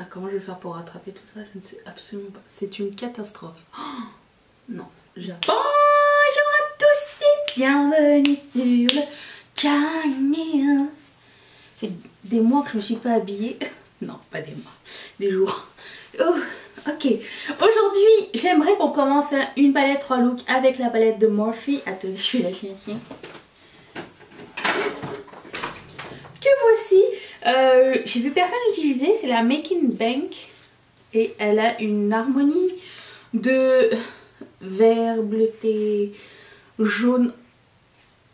ça. Comment je vais faire pour rattraper tout ça? Je ne sais absolument pas. C'est une catastrophe. Oh, non, j'arrive. Bonjour à tous et bienvenue sur le canal. Ça fait des mois que je me suis pas habillée. Non, pas des mois, des jours. Oh, ok. Aujourd'hui, j'aimerais qu'on commence une palette 3 looks avec la palette de Morphe. Attendez, je vais la chercher. Que voici. J'ai vu personne utiliser, c'est la Making Bank et elle a une harmonie de vert, bleuté, jaune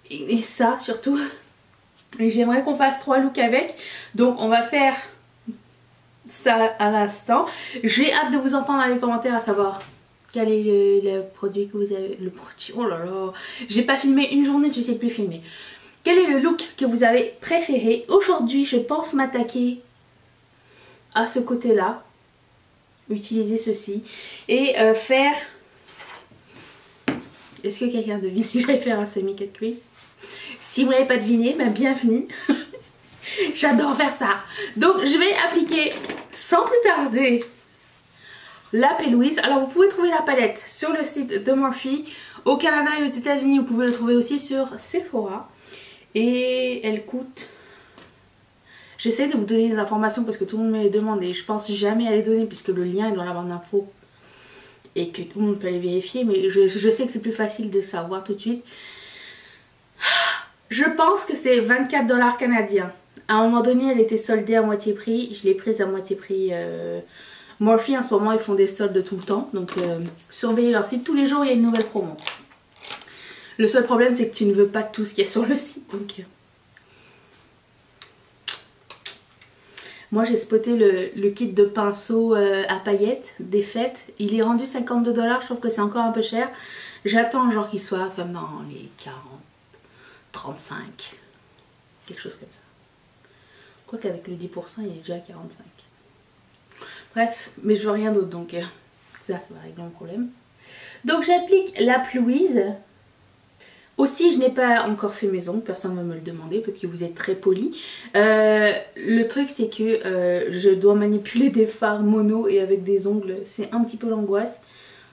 et ça surtout. Et j'aimerais qu'on fasse 3 looks avec, donc on va faire ça à l'instant. J'ai hâte de vous entendre dans les commentaires à savoir quel est le produit que vous avez. Le produit, oh là là, j'ai pas filmé une journée, je sais plus filmer. Quel est le look que vous avez préféré? Aujourd'hui, je pense m'attaquer à ce côté-là. Utiliser ceci. Et faire... Est-ce que quelqu'un a deviné que j'allais faire un semi-cut crease? Si vous n'avez pas deviné, ben bienvenue. J'adore faire ça. Donc, je vais appliquer sans plus tarder la P. Louise. Alors, vous pouvez trouver la palette sur le site de Morphe. Au Canada et aux États-Unis, vous pouvez le trouver aussi sur Sephora. Et elle coûte... J'essaie de vous donner des informations parce que tout le monde me les demande et je pense jamais à les donner puisque le lien est dans la barre d'infos et que tout le monde peut les vérifier, mais je sais que c'est plus facile de savoir tout de suite. Je pense que c'est 24 $ canadiens. À un moment donné, elle était soldée à moitié prix. Je l'ai prise à moitié prix. Morphe en ce moment, ils font des soldes tout le temps. Donc surveillez leur site. Tous les jours, il y a une nouvelle promo. Le seul problème, c'est que tu ne veux pas tout ce qu'il y a sur le site. Donc... Moi j'ai spoté le kit de pinceau à paillettes des fêtes. Il est rendu 52 $, je trouve que c'est encore un peu cher. J'attends genre qu'il soit comme dans les 40, 35, quelque chose comme ça. Je crois qu'avec le 10% il est déjà à 45. Bref, mais je veux rien d'autre donc ça va régler mon problème. Donc j'applique la Louise. Aussi, je n'ai pas encore fait mes ongles, personne ne va me le demander parce que vous êtes très poli. Le truc c'est que je dois manipuler des fards mono et avec des ongles, c'est un petit peu l'angoisse.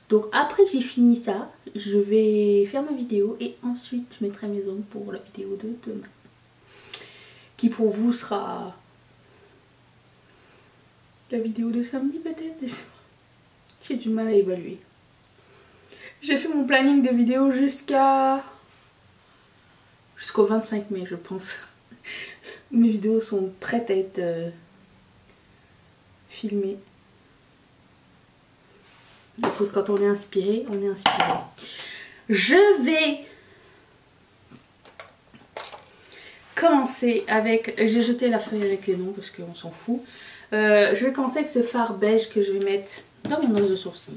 Donc après que j'ai fini ça, je vais faire ma vidéo et ensuite je mettrai mes ongles pour la vidéo de demain. Qui pour vous sera la vidéo de samedi peut-être. J'ai du mal à évaluer. J'ai fait mon planning de vidéo jusqu'au 25 mai je pense. Mes vidéos sont prêtes à être filmées. Écoute, quand on est inspiré, on est inspiré. Je vais commencer avec... J'ai jeté la feuille avec les noms parce qu'on s'en fout. Je vais commencer avec ce fard beige que je vais mettre dans mon os de sourcil.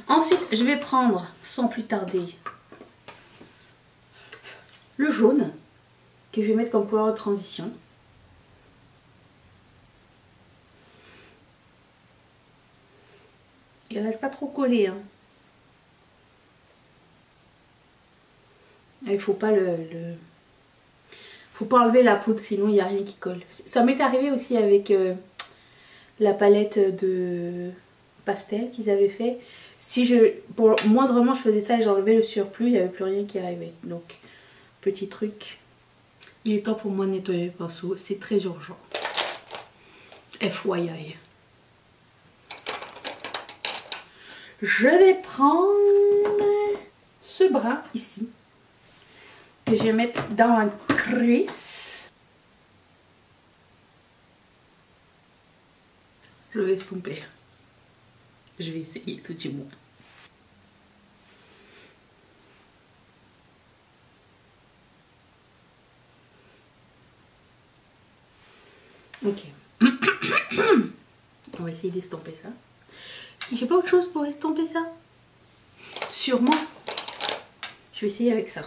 Ensuite, je vais prendre, sans plus tarder, le jaune, que je vais mettre comme couleur de transition. Il ne reste pas trop collé. Hein. Il faut pas faut pas enlever la poudre, sinon il n'y a rien qui colle. Ça m'est arrivé aussi avec la palette de pastel qu'ils avaient fait. Si pour moindrement je faisais ça et j'enlevais le surplus, il n'y avait plus rien qui arrivait. Donc, petit truc. Il est temps pour moi de nettoyer le pinceau. C'est très urgent. FYI. Je vais prendre ce bras ici. Que je vais mettre dans un crease. Je vais estomper. Je vais essayer tout du moins. Ok. On va essayer d'estomper ça. J'ai pas autre chose pour estomper ça. Sûrement. Je vais essayer avec ça.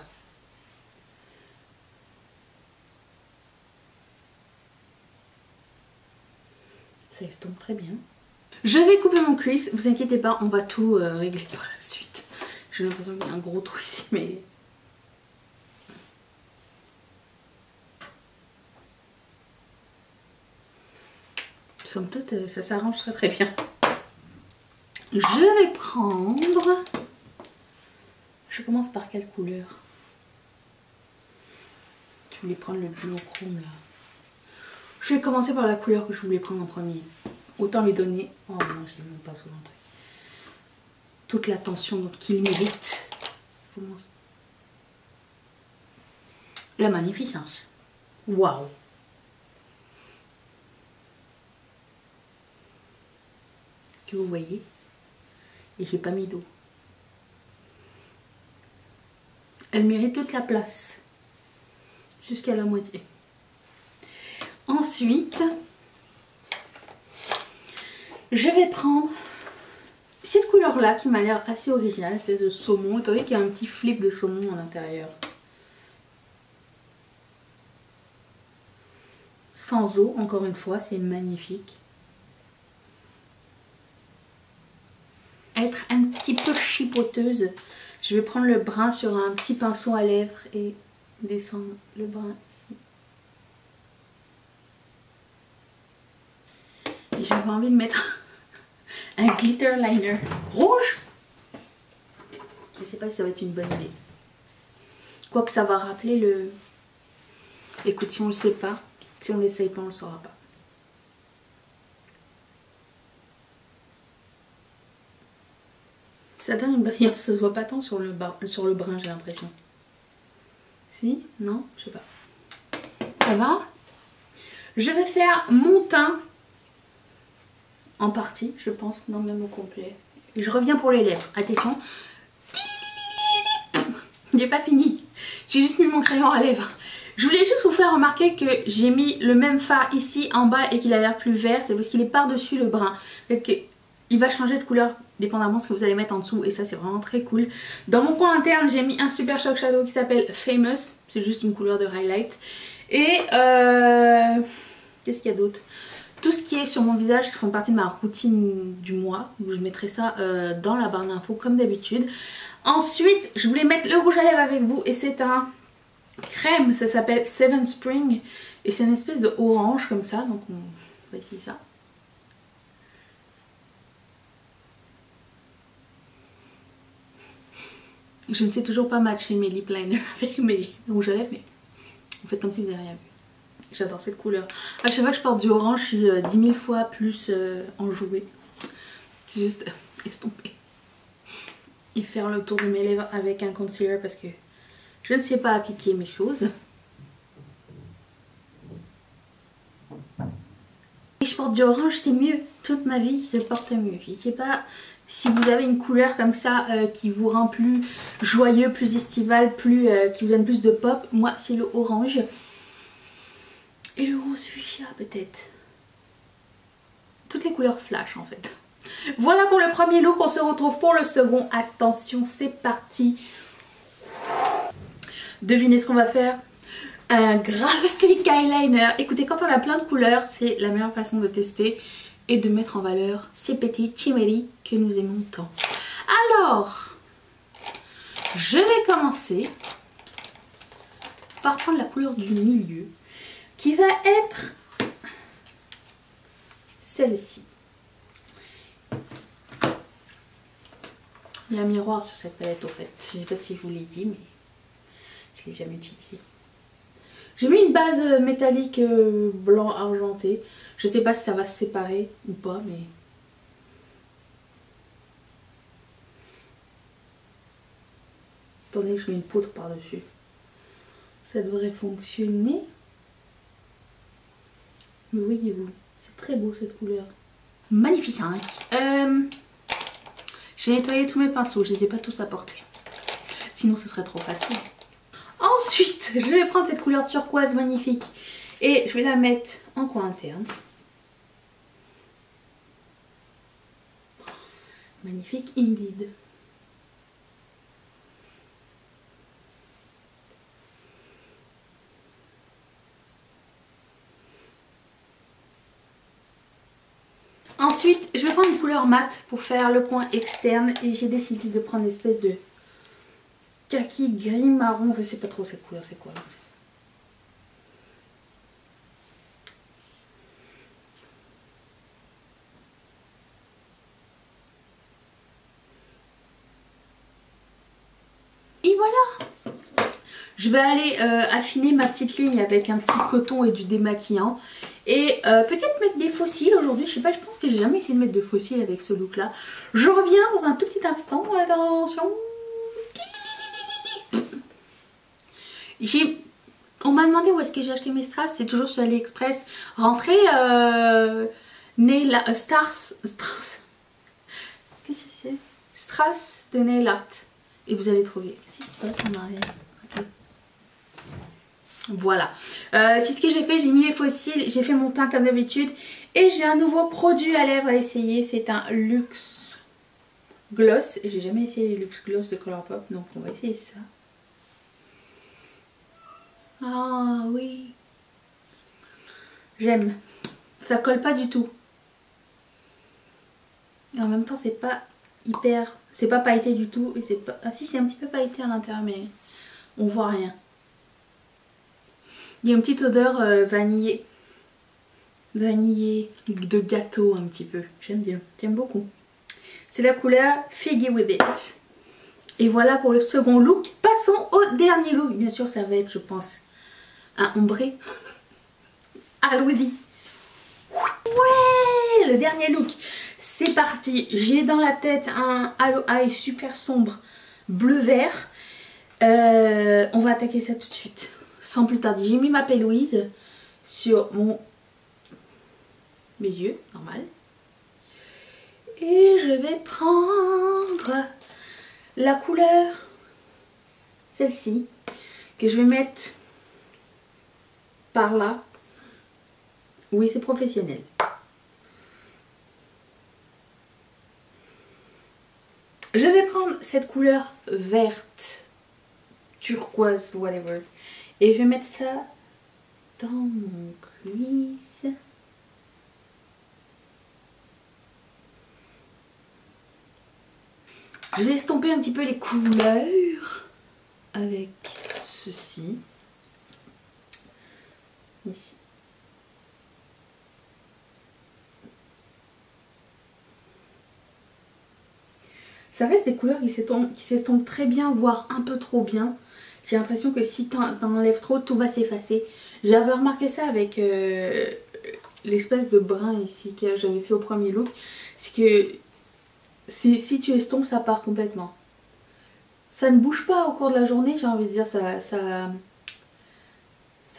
Ça estompe très bien. Je vais couper mon crease. Vous inquiétez pas, on va tout régler par la suite. J'ai l'impression qu'il y a un gros trou ici, mais... Somme toute, ça s'arrange très très bien. Je vais prendre... Je commence par quelle couleur? Je voulais prendre le duochrome là. Je vais commencer par la couleur que je voulais prendre en premier. Autant lui donner... Oh non, j'ai même pas sous l'entrée. Toute l'attention qu'il mérite. La magnificence. Waouh! Que vous voyez? Et j'ai pas mis d'eau. Elle mérite toute la place. Jusqu'à la moitié. Ensuite, je vais prendre cette couleur là qui m'a l'air assez originale, espèce de saumon. Étant donné qu'il y a un petit flip de saumon à l'intérieur. Sans eau, encore une fois, c'est magnifique. Être un petit peu chipoteuse, je vais prendre le brun sur un petit pinceau à lèvres et descendre le brun ici. Et j'avais envie de mettre un glitter liner rouge. Je sais pas si ça va être une bonne idée. Quoique ça va rappeler le... Écoute, si on le sait pas, si on n'essaye pas, on le saura pas. Ça donne une brillance, ça se voit pas tant sur le brun, j'ai l'impression. Si? Non? Je sais pas. Ça va? Je vais faire mon teint en partie, je pense, non même au complet. Et je reviens pour les lèvres. Attention. J'ai pas fini. J'ai juste mis mon crayon à lèvres. Je voulais juste vous faire remarquer que j'ai mis le même fard ici en bas et qu'il a l'air plus vert. C'est parce qu'il est par-dessus le brun. Il va changer de couleur dépendamment de ce que vous allez mettre en dessous. Et ça, c'est vraiment très cool. Dans mon coin interne, j'ai mis un Super Shock Shadow qui s'appelle Famous. C'est juste une couleur de highlight. Et qu'est-ce qu'il y a d'autre? Tout ce qui est sur mon visage, ça fait partie de ma routine du mois. Donc je mettrai ça dans la barre d'infos comme d'habitude. Ensuite, je voulais mettre le rouge à lèvres avec vous. Et c'est un crème, ça s'appelle Seven Spring. Et c'est une espèce de orange comme ça. Donc on va essayer ça. Je ne sais toujours pas matcher mes lip liners avec mes rouges à lèvres, mais vous faites comme si vous n'avez rien vu. J'adore cette couleur. À chaque fois que je porte du orange, je suis 10 000 fois plus enjouée. Juste estomper. Et faire le tour de mes lèvres avec un concealer parce que je ne sais pas appliquer mes choses. Et je porte du orange, c'est mieux. Toute ma vie, je porte mieux. Je ne sais pas si vous avez une couleur comme ça qui vous rend plus joyeux, plus estival, qui vous donne plus de pop. Moi, c'est le orange. Et le rose fuchsia peut-être. Toutes les couleurs flash en fait. Voilà pour le premier look, on se retrouve pour le second. Attention, c'est parti. Devinez ce qu'on va faire. Un graphic eyeliner. Écoutez, quand on a plein de couleurs, c'est la meilleure façon de tester et de mettre en valeur ces petits chimeri que nous aimons tant. Alors, je vais commencer par prendre la couleur du milieu, qui va être celle-ci. Il y a un miroir sur cette palette au fait. Je ne sais pas si je vous l'ai dit, mais je ne l'ai jamais utilisé. J'ai mis une base métallique blanc argenté. Je ne sais pas si ça va se séparer ou pas, mais... Attendez que je mets une poudre par-dessus. Ça devrait fonctionner. Mais voyez-vous, c'est très beau cette couleur. Magnifique, hein. J'ai nettoyé tous mes pinceaux, je les ai pas tous apportés. Sinon ce serait trop facile. Ensuite, je vais prendre cette couleur turquoise magnifique et je vais la mettre en coin interne. Magnifique indeed. Ensuite, je vais prendre une couleur mate pour faire le coin externe et j'ai décidé de prendre une espèce de kaki gris marron. Je sais pas trop cette couleur, c'est quoi? Et voilà. Je vais aller affiner ma petite ligne avec un petit coton et du démaquillant. Et peut-être mettre des faux cils aujourd'hui. Je sais pas, je pense que j'ai jamais essayé de mettre de faux cils avec ce look là. Je reviens dans un tout petit instant. Attention. On m'a demandé où est-ce que j'ai acheté mes strass. C'est toujours sur AliExpress. Rentrez Stars. Qu'est-ce que c'est? Strass de nail art. Et vous allez trouver. Qu'est-ce qui se passe en arrière? Okay. Voilà. C'est ce que j'ai fait. J'ai mis les faux cils. J'ai fait mon teint comme d'habitude. Et j'ai un nouveau produit à lèvres à essayer. C'est un Luxe Gloss. Et j'ai jamais essayé les Luxe Gloss de Colourpop. Donc on va essayer ça. Ah oui. J'aime. Ça colle pas du tout. Et en même temps c'est pas hyper... C'est pas pailleté du tout. Et c'est pas... Ah si, c'est un petit peu pailleté à l'intérieur mais on voit rien. Il y a une petite odeur vanillée. Vanillée de gâteau un petit peu. J'aime bien. J'aime beaucoup. C'est la couleur Figgy With It. Et voilà pour le second look. Passons au dernier look. Bien sûr ça va être, je pense, un ombré. Allons-y. Ouais, le dernier look. C'est parti. J'ai dans la tête un Halo Eye super sombre bleu-vert. On va attaquer ça tout de suite. Sans plus tarder. J'ai mis ma P-Louise sur mes yeux, normal. Et je vais prendre la couleur, celle-ci, que je vais mettre par là. Oui, c'est professionnel. Je vais prendre cette couleur verte, turquoise, whatever. Et je vais mettre ça dans mon cuisse. Je vais estomper un petit peu les couleurs avec ceci. Ici. Ça reste des couleurs qui s'estompent très bien, voire un peu trop bien. J'ai l'impression que si t'en enlèves trop, tout va s'effacer. J'avais remarqué ça avec l'espèce de brun ici que j'avais fait au premier look. C'est que si tu estompes, ça part complètement. Ça ne bouge pas au cours de la journée, j'ai envie de dire. Ça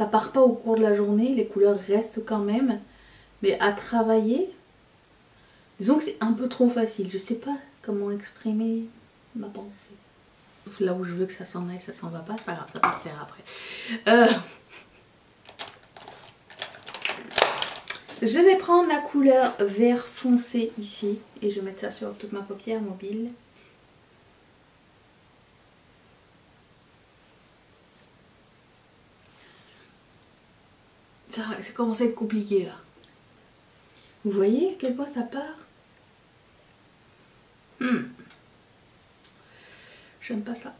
part pas au cours de la journée, les couleurs restent quand même. Mais à travailler, disons que c'est un peu trop facile. Je sais pas comment exprimer ma pensée. Là où je veux que ça s'en aille, ça s'en va pas. C'est pas grave, ça partira après. Je vais prendre la couleur vert foncé ici. Et je vais mettre ça sur toute ma paupière mobile. Ça commence à être compliqué là. Vous voyez à quel point ça part? J'aime pas ça.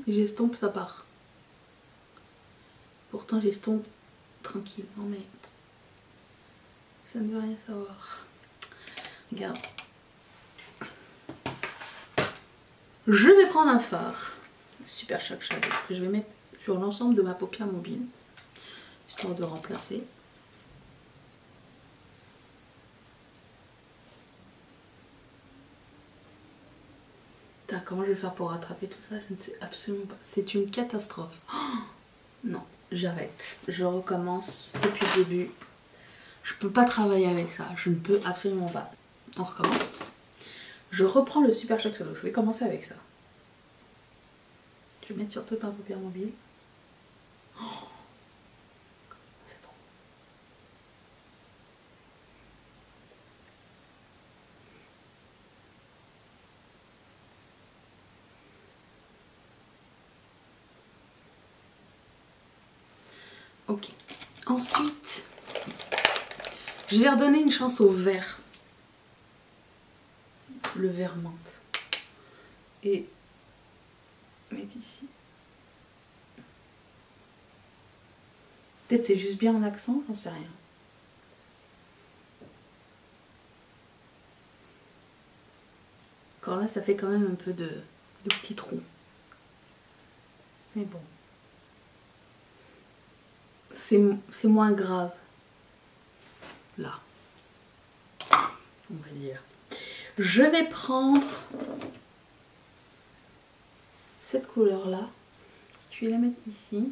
J'estompe, ça part. Pourtant j'estompe tranquillement, mais ça ne veut rien savoir. Regarde. Je vais prendre un fard Super Shock Shadow que je vais mettre sur l'ensemble de ma paupière mobile, histoire de remplacer. Putain, comment je vais faire pour rattraper tout ça? Je ne sais absolument pas. C'est une catastrophe. Oh non, j'arrête. Je recommence depuis le début. Je peux pas travailler avec ça. Je ne peux absolument pas. On recommence. Je reprends le Super Shock Shadow. Je vais commencer avec ça. Je vais mettre sur toute ma paupière mobile. Oh, c'est trop. Ok. Ensuite, je vais redonner une chance au vert. Le vert menthe. Et mettre ici. Peut-être c'est juste bien en accent, j'en sais rien. Encore là, ça fait quand même un peu de petits trous. Mais bon. C'est moins grave. Là. On va dire. Je vais prendre cette couleur-là. Je vais la mettre ici.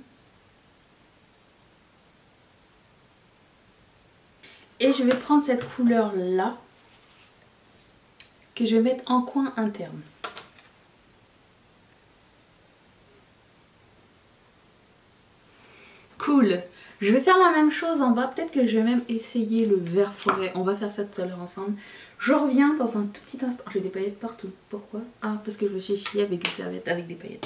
Et je vais prendre cette couleur-là que je vais mettre en coin interne. Cool. Je vais faire la même chose en bas. Peut-être que je vais même essayer le vert forêt. On va faire ça tout à l'heure ensemble. Je reviens dans un tout petit instant. J'ai des paillettes partout. Pourquoi? Ah, parce que je me suis chiée avec des serviettes avec des paillettes.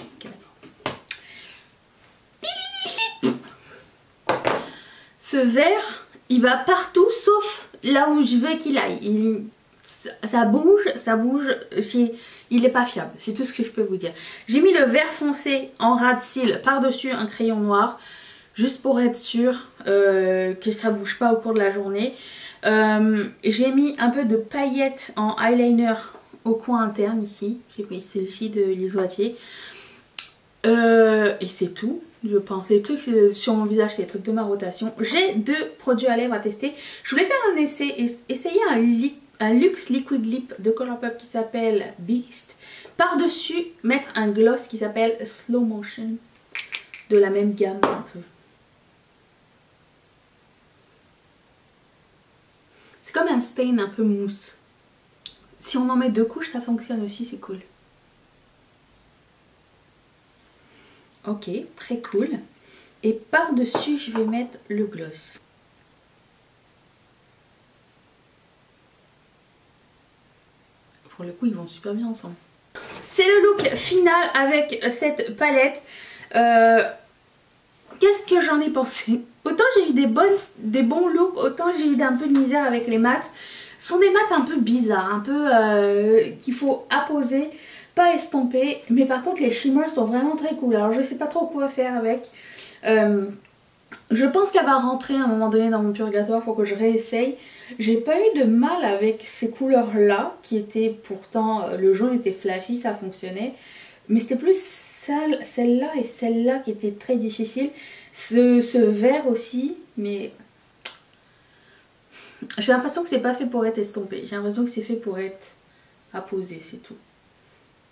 Ce vert, il va partout sauf là où je veux qu'il aille. Ça bouge. Il n'est pas fiable. C'est tout ce que je peux vous dire. J'ai mis le vert foncé en ras de cils par-dessus un crayon noir. Juste pour être sûr que ça bouge pas au cours de la journée. J'ai mis un peu de paillettes en eyeliner au coin interne ici. J'ai pris celle-ci de l'Isoatier. Et c'est tout, je pense. Les trucs sur mon visage, c'est les trucs de ma rotation. J'ai 2 produits à lèvres à tester. Je voulais faire un essai, essayer un Luxe Liquid Lip de Colourpop qui s'appelle Beast. Par-dessus, mettre un gloss qui s'appelle Slow Motion. De la même gamme un peu. C'est comme un stain un peu mousse. Si on en met 2 couches, ça fonctionne aussi, c'est cool. Ok, très cool. Et par-dessus, je vais mettre le gloss. Pour le coup, ils vont super bien ensemble. C'est le look final avec cette palette. Qu'est-ce que j'en ai pensé? Autant j'ai eu des bons looks, autant j'ai eu un peu de misère avec les mats. Ce sont des mats un peu bizarres, un peu qu'il faut apposer, pas estomper. Mais par contre les shimmers sont vraiment très cool. Alors je sais pas trop quoi faire avec. Je pense qu'elle va rentrer à un moment donné dans mon purgatoire pour que je réessaye. J'ai pas eu de mal avec ces couleurs là qui étaient pourtant, le jaune était flashy, ça fonctionnait. Mais c'était plus celle-là et celle-là qui étaient très difficiles. Ce vert aussi, mais j'ai l'impression que c'est pas fait pour être estompé. J'ai l'impression que c'est fait pour être apposé, c'est tout.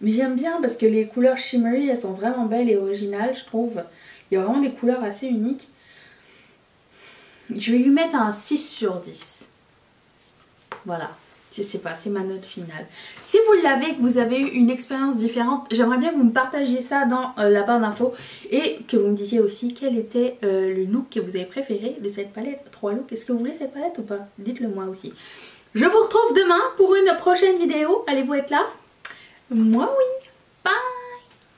Mais j'aime bien parce que les couleurs shimmery, elles sont vraiment belles et originales, je trouve. Il y a vraiment des couleurs assez uniques. Je vais lui mettre un 6 sur 10. Voilà. C'est pas, c'est ma note finale. Si vous l'avez, que vous avez eu une expérience différente, j'aimerais bien que vous me partagiez ça dans la barre d'infos et que vous me disiez aussi quel était le look que vous avez préféré de cette palette. 3 looks, est-ce que vous voulez cette palette ou pas? Dites-le moi aussi. Je vous retrouve demain pour une prochaine vidéo. Allez-vous être là? Moi oui.